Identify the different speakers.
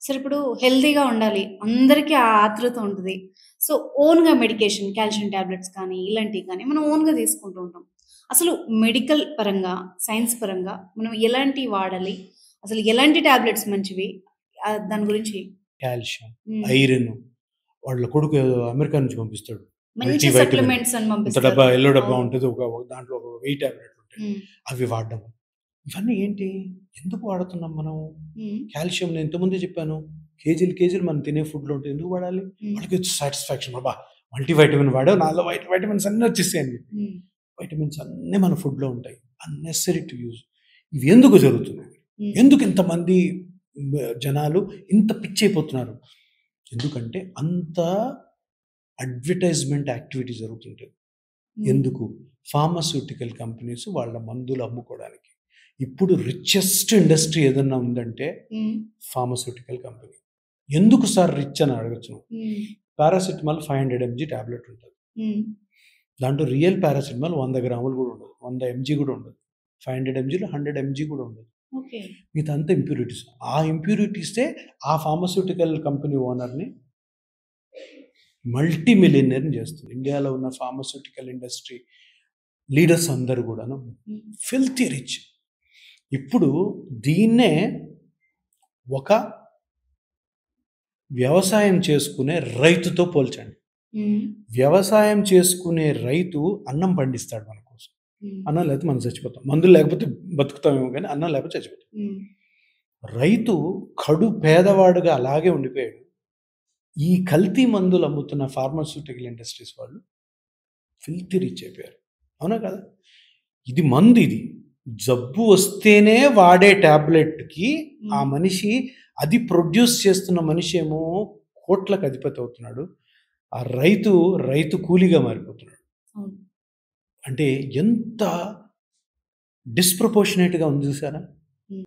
Speaker 1: సరే ఇప్పుడు హెల్తీగా ఉండాలి. అందరికీ ఆ ఆతృత ఉంటది. సో, ఓన్‌గా మెడికేషన్ కాల్షియం టాబ్లెట్స్ కానీ, ఇలాంటివి కానీ మనం ఓన్‌గా తీసుకుంటూ ఉంటాం. అసలు మెడికల్ పరంగా, సైన్స్ పరంగా మనం ఎలాంటివి వాడాలి? అసలు ఎలాంటి టాబ్లెట్స్ మంచివి? దాని గురించి
Speaker 2: కాల్షియం,
Speaker 1: హ్మ్.
Speaker 2: ఐరన్ వాళ్ళ కొడుకు ఏదో అమెరికా నుంచి పంపిస్తాడు.
Speaker 1: మంచి
Speaker 2: మల్టీవైటమిన్
Speaker 1: సప్లిమెంట్స్ అని
Speaker 2: ఇంత
Speaker 1: పంపిస్తారు.
Speaker 2: డబ్బా ఎల్లో డబ్బా
Speaker 1: అవును.
Speaker 2: ఉంటది. దాంట్లో ఒక 1000 టాబ్లెట్లు ఉంటాయి.
Speaker 1: హ్మ్.
Speaker 2: అవి వాడడం. ఇవన్నీ ఏంటి? ఎందుకు వాడుతున్నాం మనం?
Speaker 1: హ్మ్.
Speaker 2: కాల్షియం నేను ఇంతకుముందే చెప్పాను. కేజీలు మనం తినే ఫుడ్‌లో ఉంటే ఎందుకు వాడాలి?
Speaker 1: హ్మ్.
Speaker 2: వాళ్ళకి సాటిస్ఫాక్షన్ అబ్బా! మల్టీవైటమిన్ వాడావు నాలో వైటమిన్స్ అన్నీ వచ్చేసాయి అని చెప్పి.
Speaker 1: హ్మ్.
Speaker 2: వైటమిన్స్ అన్నీ మన ఫుడ్‌లో ఉంటాయి. Unnecessary to use. ఇవి ఎందుకు జరుగుతున్నాయి?
Speaker 1: హ్మ్.
Speaker 2: ఎందుకు ఇంతమంది జనాలు ఇంత పిచ్చయిపోతున్నారు? ఎందుకంటే అంత అడ్వర్టైజ్‌మెంట్ యాక్టివిటీ జరుగుతుంటది.
Speaker 1: హ్మ్.
Speaker 2: ఎందుకు? ఫార్మాస్యూటికల్ కంపెనీస్ వాళ్ళ మందులు అమ్ముకోవడానికి. ఇప్పుడు రిచెస్ట్ ఇండస్ట్రీ ఏదన్నా ఉందంటే
Speaker 1: హ్మ్.
Speaker 2: Pharmaceutical company. ఎందుకు సార్ రిచ్ అని అడగొచ్చు నువ్వు.
Speaker 1: హ్మ్.
Speaker 2: పారాసిటమాల్ 500 ఎంజీ టాబ్లెట్ ఉంటది.
Speaker 1: హ్మ్.
Speaker 2: దాంట్లో రియల్ పారాసిటమాల్ 100 గ్రాములు కూడా ఉండదు. 100 ఎంజీ కూడా ఉండదు. 500 ఎంజీలో 100 ఎంజీ కూడా ఉండదు.
Speaker 1: ఓకే.
Speaker 2: మిగతాదంతా ఇంప్యూరిటీస్. ఆ ఇంప్యూరిటీసే ఆ ఫార్మాస్యూటికల్ కంపెనీ ఓనర్‌ని మల్టీ మిలియనీర్‌ని చేస్తుంది. ఇండియాలో ఉన్న ఫార్మాస్యూటికల్ ఇండస్ట్రీ లీడర్స్ అందరూ కూడాను
Speaker 1: హ్మ్.
Speaker 2: Filthy rich. ఇప్పుడు దీన్నే ఒక వ్యవసాయం చేసుకునే రైతుతో పోల్చండి.
Speaker 1: హ్మ్.
Speaker 2: వ్యవసాయం చేసుకునే రైతు అన్నం పండిస్తాడు మన కోసం.
Speaker 1: హ్మ్.
Speaker 2: అన్నం లేకపోతే మనం చచ్చిపోతాం. మందులు లేకపోతే బతుకుతామేమో కానీ అన్నం లేకపోతే చచ్చిపోతాం.
Speaker 1: హ్మ్.
Speaker 2: రైతు కడు పేదవాడుగా అలాగే ఉండిపోయాడు. ఈ కల్తీ మందులు అమ్ముతున్న ఫార్మాస్యూటికల్ ఇండస్ట్రీస్ వాళ్ళు ఫిల్తీ రిచ్ అయిపోయారు. అవునా కదా? ఇది మందు ఇది. జబ్బు వస్తేనే వాడే టాబ్లెట్‌కి ఆ
Speaker 1: హ్మ్.
Speaker 2: మనిషి అది ప్రొడ్యూస్ చేస్తున్న మనిషేమో కోట్లకు అధిపతి అవుతున్నాడు. ఆ రైతు కూలీగా మారిపోతున్నాడు.
Speaker 1: అవును.
Speaker 2: అంటే ఎంత డిస్‌ప్రపోర్షనేట్‌గా ఉంది చూసారా?
Speaker 1: హ్మ్.